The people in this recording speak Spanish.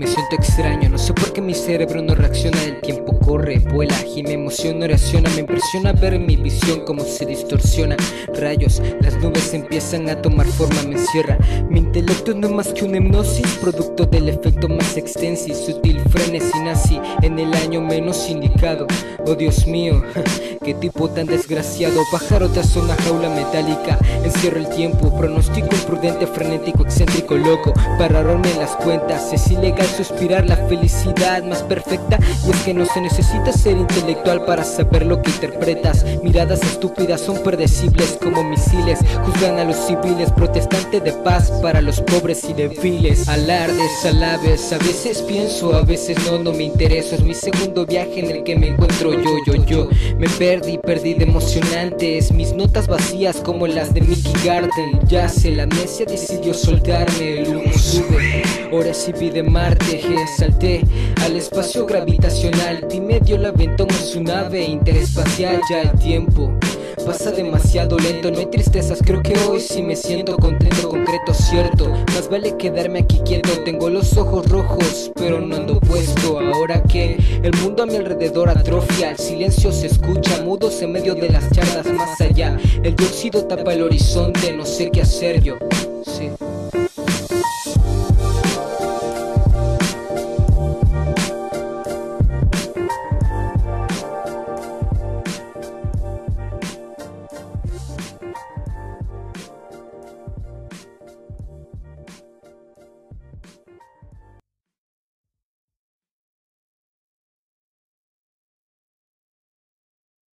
Me siento extraño, no sé por qué mi cerebro no reacciona. El tiempo corre, vuela y me emociona, reacciona. Me impresiona ver mi visión como se distorsiona. Rayos, las nubes empiezan a tomar forma, me encierra. Mi intelecto no es más que una hipnosis, producto del efecto más extenso y sutil frenesí. Nací en el año menos indicado. Oh Dios mío, qué tipo tan desgraciado. Pájaro tras una jaula metálica, encierro el tiempo, pronostico imprudente, frenético, excéntrico, loco. Para ahorrarme las cuentas, es ilegal suspirar la felicidad más perfecta. Y es que no se necesita ser intelectual para saber lo que interpretas. Miradas estúpidas son predecibles como misiles. Juzgan a los civiles, protestante de paz para los pobres y débiles. Alardes, alabes, a veces pienso, a veces no me intereso. Es mi segundo viaje en el que me encuentro yo. Me perdí de emocionantes, mis notas vacías como las de Mickey Gardner. Ya sé, la amnesia decidió soltarme, el humo sube. Ahora sí vi de Marte, salté al espacio gravitacional. Dime, dio la aventó en su nave interespacial. Ya el tiempo pasa demasiado lento, no hay tristezas, creo que hoy sí me siento contento, concreto, cierto. Más vale quedarme aquí quieto, tengo los ojos rojos, pero no ando puesto. Ahora que el mundo a mi alrededor atrofia, el silencio se escucha, mudos en medio de las charlas más allá. El dióxido tapa el horizonte, no sé qué hacer yo.